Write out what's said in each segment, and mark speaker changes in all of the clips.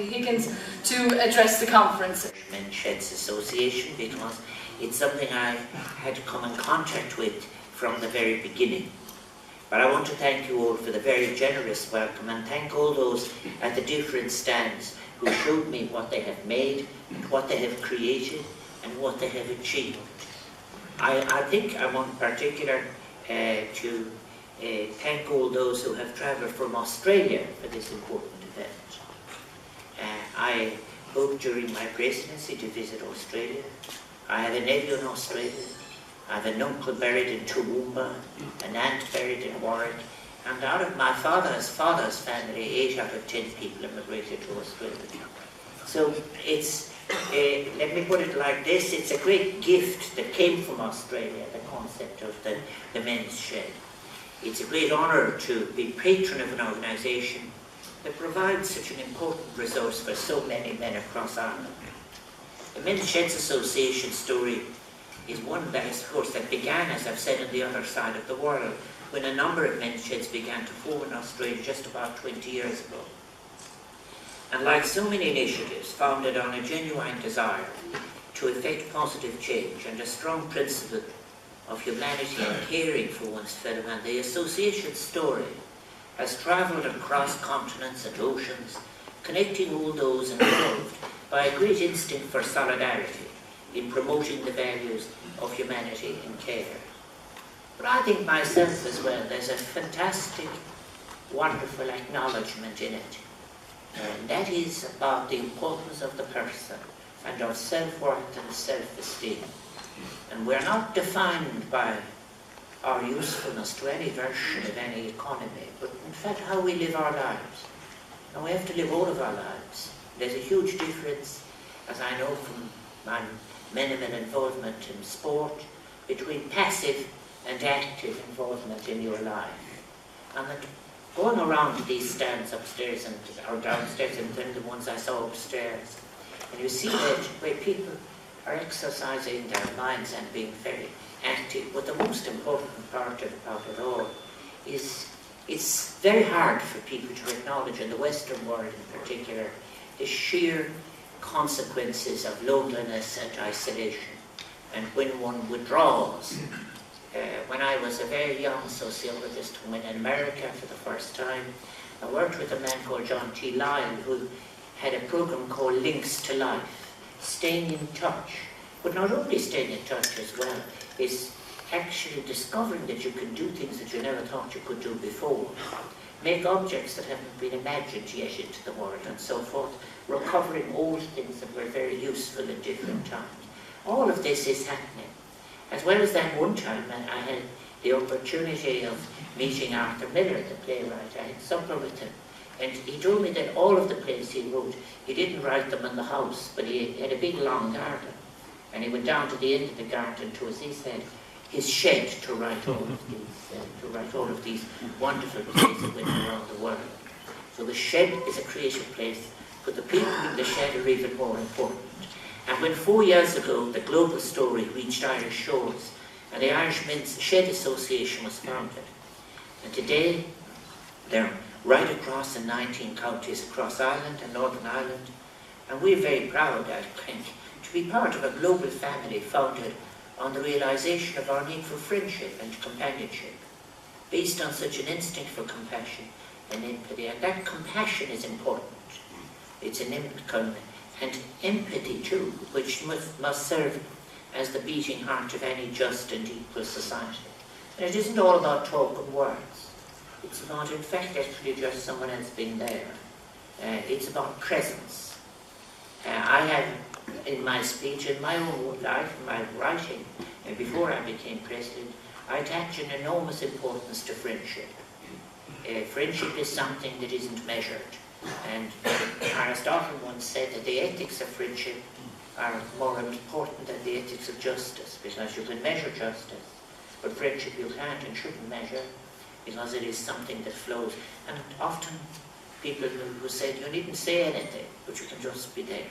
Speaker 1: Higgins to address the conference.
Speaker 2: Men's Sheds Association, because it's something I had to come in contact with from the very beginning. But I want to thank you all for the very generous welcome, and thank all those at the different stands who showed me what they have made, what they have created, and what they have achieved. I think I want in particular to thank all those who have travelled from Australia for this important event. I hope during my presidency to visit Australia. I have a nephew in Australia. I have an uncle buried in Toowoomba, an aunt buried in Warwick, and out of my father's family, 8 out of 10 people immigrated to Australia. So it's, let me put it like this, it's a great gift that came from Australia, the concept of the men's shed. It's a great honour to be patron of an organisation that provides such an important resource for so many men across Ireland. The Men's Sheds Association story is one that, of course, that began, as I've said, on the other side of the world, when a number of men's sheds began to form in Australia just about 20 years ago. And like so many initiatives founded on a genuine desire to effect positive change and a strong principle of humanity and caring for one's fellow man, the association's story has travelled across continents and oceans, connecting all those involved by a great instinct for solidarity in promoting the values of humanity and care. But I think myself as well, there's a fantastic, wonderful acknowledgement in it. And that is about the importance of the person and of self-worth and self-esteem. And we're not defined by our usefulness to any version of any economy, but in fact how we live our lives. And we have to live all of our lives. There's a huge difference, as I know from my minimal involvement in sport, between passive and active involvement in your life. And that going around these stands upstairs or downstairs, and then the ones I saw upstairs, and you see that where people are exercising their minds and being very active, but the most important part about it all is it's very hard for people to acknowledge, in the Western world in particular, the sheer consequences of loneliness and isolation. And when one withdraws, when I was a very young sociologist who went in America for the first time, I worked with a man called John T. Lyle, who had a program called Links to Life, staying in touch. But not only staying in touch as well, is actually discovering that you can do things that you never thought you could do before, make objects that haven't been imagined yet into the world, and so forth, recovering old things that were very useful at different times. All of this is happening. As well as that, one time I had the opportunity of meeting Arthur Miller, the playwright. I had supper with him, and he told me that all of the plays he wrote, he didn't write them in the house, but he had a big long garden. And he went down to the end of the garden to, as he said, his shed to write all of these wonderful plays that went around the world. So the shed is a creative place, but the people in the shed are even more important. And when 4 years ago the global story reached Irish shores, and the Irish Men's Shed Association was founded, and today they're right across in 19 counties across Ireland and Northern Ireland, and we're very proud, I think, to be part of a global family founded on the realization of our need for friendship and companionship, based on such an instinct for compassion and empathy. And that compassion is important. It's an and empathy too, which must serve as the beating heart of any just and equal society. And it isn't all about talk and words. It's about, in fact, actually just someone else being there. It's about presence. I have, in my speech, in my own life, in my writing, and before I became president, I attach an enormous importance to friendship. Friendship is something that isn't measured. And Aristotle once said that the ethics of friendship are more important than the ethics of justice, because you can measure justice, but friendship you can't and shouldn't measure, because it is something that flows. And often people who said you needn't say anything, but you can just be there.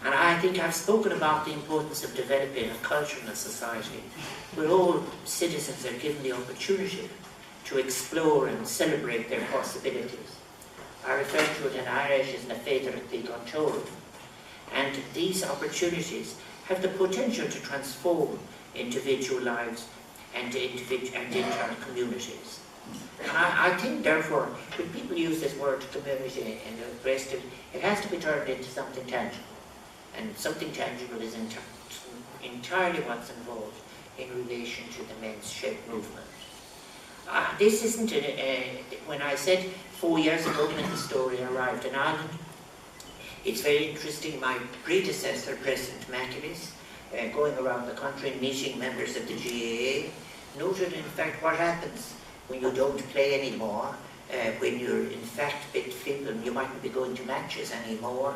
Speaker 2: And I think I've spoken about the importance of developing a culture and a society where all citizens are given the opportunity to explore and celebrate their possibilities. I refer to it in Irish as na féidir the control. And these opportunities have the potential to transform individual lives and entire communities. And I think, therefore, when people use this word community and the rest of it, it has to be turned into something tangible. And something tangible is entirely what's involved in relation to the men's shed movement. This isn't, when I said 4 years ago when the story arrived in Ireland, it's very interesting. My predecessor, President McAleese, going around the country meeting members of the GAA, noted in fact what happens when you don't play anymore, when you're in fact bit feeble, you mightn't be going to matches anymore,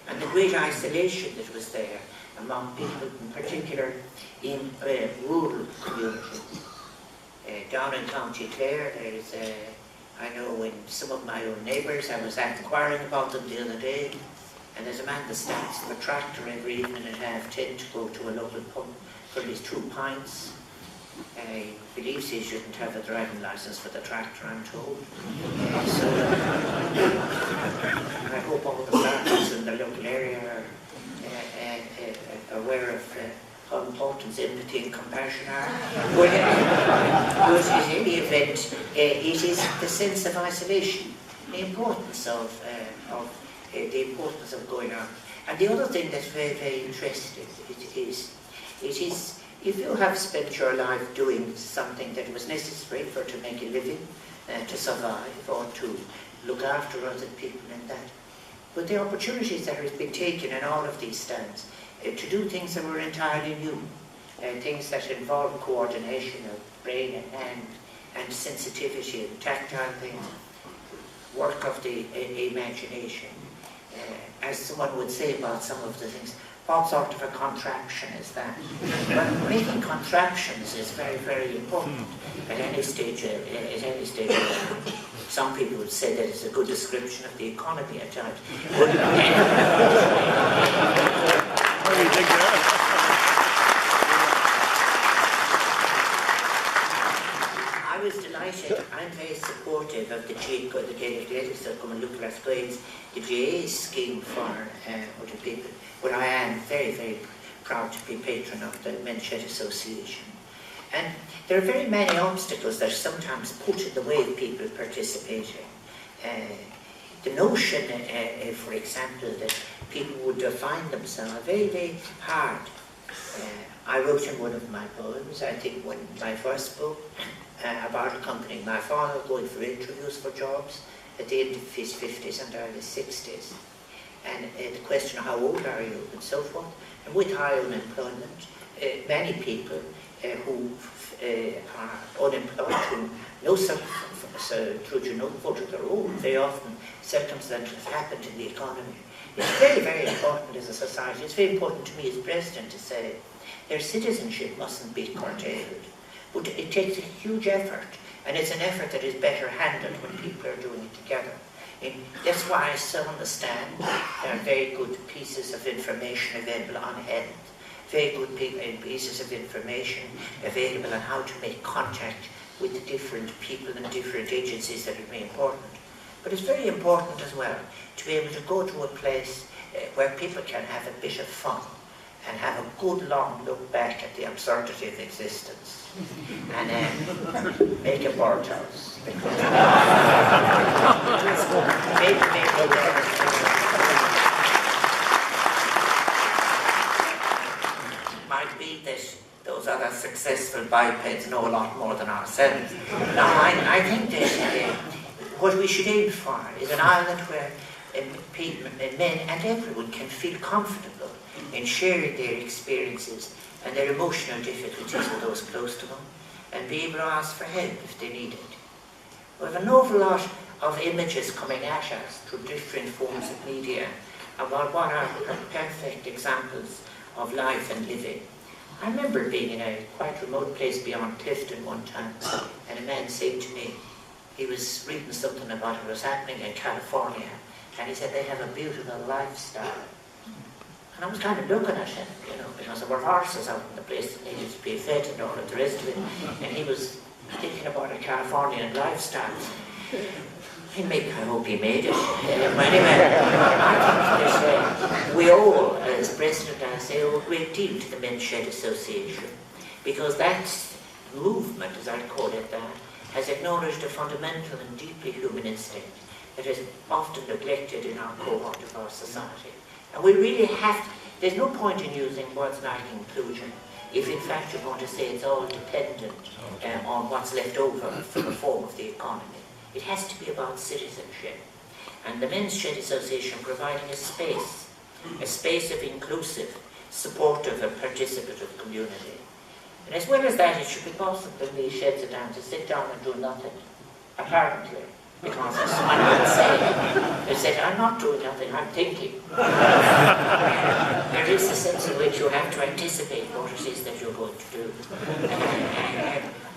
Speaker 2: and the great isolation that was there among people, in particular in rural communities. Down in County Clare, there's, I know in some of my own neighbours, I was inquiring about them the other day, and there's a man that starts with a tractor every evening at 10:30 to go to a local pub for his 2 pints. He believes he shouldn't have a driving licence for the tractor, I'm told. So I hope all the farmers in the local area are aware of how important empathy and compassion are. But in any event, it is the sense of isolation, the importance of going on. And the other thing that's very, very interesting is if you have spent your life doing something that was necessary to make a living, to survive, or to look after other people and that, but the opportunities that have been taken in all of these stands to do things that were entirely new, things that involve coordination of brain and hand, and sensitivity and tactile things, work of the imagination. As someone would say about some of the things, what sort of a contraction is that? But making contractions is very, very important at any stage. Some people would say that it's a good description of the economy at times. I was delighted. I'm very supportive of the Gaelic Athletics that come and look at grades, the GAA scheme for other people. But I am very, very proud to be patron of the Men's Shed Association. And there are very many obstacles that are sometimes put in the way of people participating. The notion, for example, that people would define themselves very, very hard. I wrote in one of my poems, I think my first book, about accompanying my father going for interviews for jobs at the end of his 50s and early 60s. And the question of how old are you and so forth. And with high unemployment, many people who are unemployed through no fault of their own, very often circumstances have happened in the economy. It's very, very important as a society. It's very important to me as president to say their citizenship mustn't be curtailed. But it takes a huge effort, and it's an effort that is better handled when people are doing it together. And that's why I still understand there are very good pieces of information available on health, very good pieces of information available on how to make contact with the different people and different agencies that are very important. But it's very important as well to be able to go to a place where people can have a bit of fun and have a good long look back at the absurdity of existence and make a birdhouse. Might be that those other successful bipeds know a lot more than ourselves. Now, I think that what we should aim for is an island where people, men and everyone can feel comfortable in sharing their experiences and their emotional difficulties with those close to them, and be able to ask for help if they need it. We have an awful lot of images coming at us through different forms of media about what are perfect examples of life and living. I remember being in a quite remote place beyond Clifton one time, and a man said to me, he was reading something about what was happening in California, and he said they have a beautiful lifestyle. And I was kind of looking at him, you know, because there were horses out in the place that needed to be fed and all of the rest of it, and he was thinking about a Californian lifestyle. I hope he made it. But anyway, I think that we all, as president, I say, owe a great deal to the Men's Shed Association, because that movement, as I call it that, has acknowledged a fundamental and deeply human instinct that is often neglected in our cohort of our society. And we really have to, there's no point in using words like inclusion if in fact you're going to say it's all dependent on what's left over from the form of the economy. It has to be about citizenship. And the Men's Shed Association providing a space of inclusive, supportive and participative community. And as well as that, it should be possible in these sheds of down to sit down and do nothing, apparently. Because as someone would say, they said, I'm not doing nothing, I'm thinking. There is a sense in which you have to anticipate what it is that you're going to do.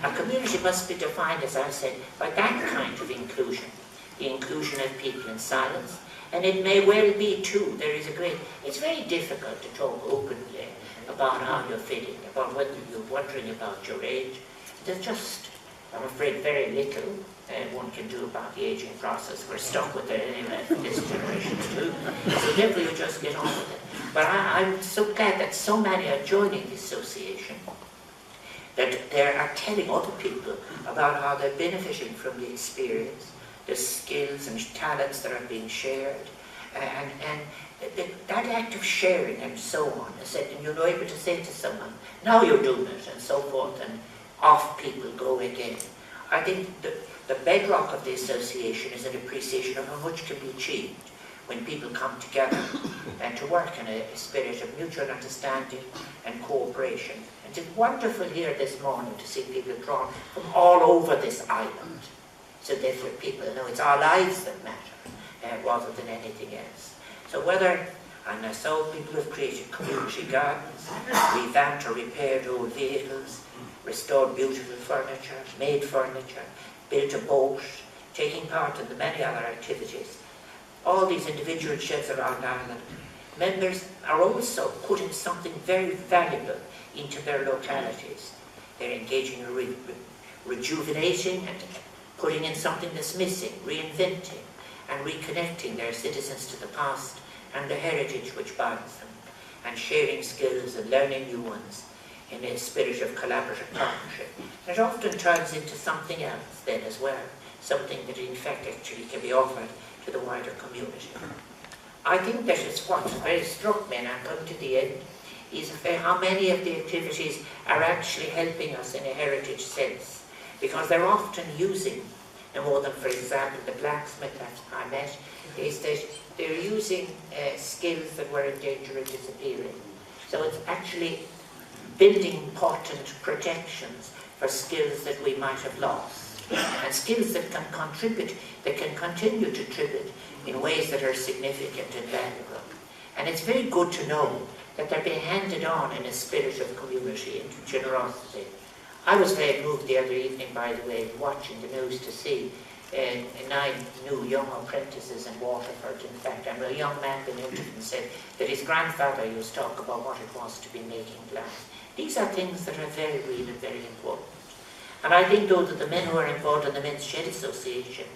Speaker 2: A community must be defined, as I said, by that kind of inclusion. The inclusion of people in silence. And it may well be too, it's very difficult to talk openly about how you're feeling, about whether you're wondering about your age. There's just, I'm afraid, very little one can do about the aging process. We're stuck with it anyway for this generation too. So therefore you just get on with it. But I'm so glad that so many are joining the association, that they are telling other people about how they're benefiting from the experience, the skills and talents that are being shared, and that act of sharing and so on, and you're able to say to someone, now you're doing it, and so forth, and off people go again. I think the bedrock of the association is an appreciation of how much can be achieved when people come together and to work in a spirit of mutual understanding and cooperation. And it's wonderful here this morning to see people drawn from all over this island, so therefore people know it's our lives that matter rather than anything else. So whether, and I saw people have created community gardens, revamped or repaired old vehicles, restored beautiful furniture, made furniture, built a boat, taking part in the many other activities. All these individual sheds around Ireland, members are also putting something very valuable into their localities. They're engaging in rejuvenating and putting in something that's missing, reinventing and reconnecting their citizens to the past and the heritage which binds them, and sharing skills and learning new ones in a spirit of collaborative partnership. It often turns into something else then as well, something that in fact actually can be offered to the wider community. I think that is what very struck me, and I'm coming to the end, is how many of the activities are actually helping us in a heritage sense, because they're often using, no more than for example the blacksmith that I met, is that they're using skills that were in danger of disappearing. So it's actually building important protections for skills that we might have lost, and skills that can contribute, that can continue to contribute in ways that are significant and valuable. And it's very good to know that they're being handed on in a spirit of community and generosity. I was very moved the other evening, by the way, watching the news to see 9 new young apprentices in Waterford. In fact, and a young man being interviewed and said that his grandfather used to talk about what it was to be making glass. These are things that are very real and very important. And I think, though, that the men who are involved in the Men's Shed Association,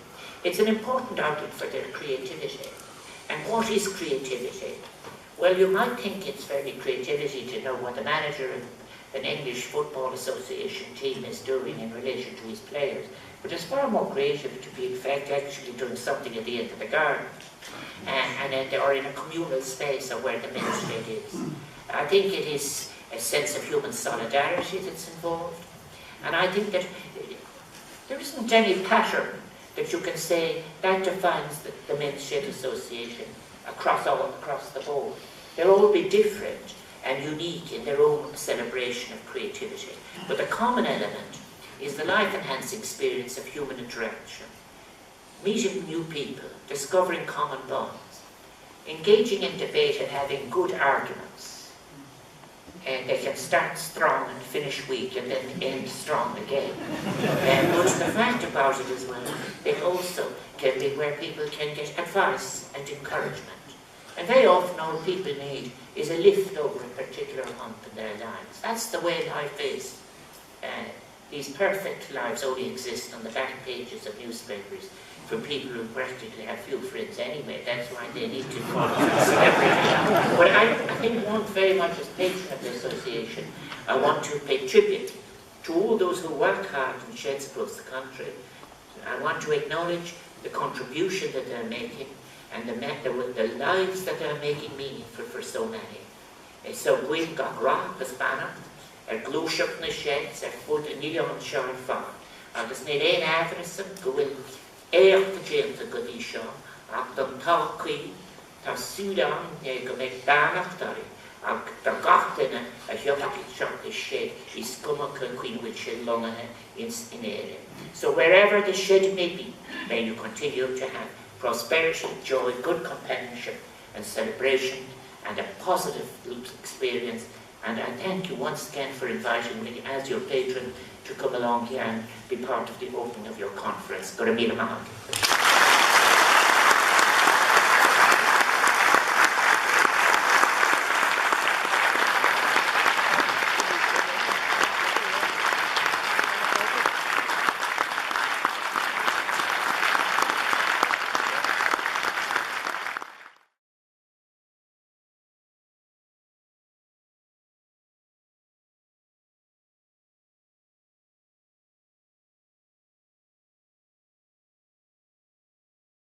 Speaker 2: it's an important outlet for their creativity. And what is creativity? Well, you might think it's very creativity to know what the manager of an English Football Association team is doing in relation to his players. But it's far more creative to be, in fact, actually doing something at the end of the garden, or in a communal space, or where the men's shed is. I think it is a sense of human solidarity that's involved. And I think that there isn't any pattern that you can say that defines the Men's Shed Association across the board. They'll all be different and unique in their own celebration of creativity. But the common element is the life-enhancing experience of human interaction, meeting new people, discovering common bonds, engaging in debate and having good arguments. And they can start strong and finish weak and then end strong again. But the fact about it as well, it also can be where people can get advice and encouragement. And very often all people need is a lift over a particular hump in their lives. That's the way life is. These perfect lives only exist on the back pages of newspapers for people who practically have few friends anyway. That's why they need to follow celebrity. But I think one very much as patron of the association, I want to pay tribute to all those who work hard in sheds across the country. I want to acknowledge the contribution that they're making and the lives that they're making meaningful for so many. So we've got rock as banner, glúiseach na sheds, fud a níl an seán fá. Agus ní réon ábhrasan go bhfuil éireachta déanta go dtí seo, ach don tácaí tá súdán go méid bánachtari, ach tá gach duine a sheochtaí seach is shed is scumach an cuiinmhid sin longathe in éire. So wherever the shed may be, may you continue to have prosperity, joy, good companionship and celebration and a positive experience. And I thank you once again for inviting me as your patron to come along here and be part of the opening of your conference. Go to meet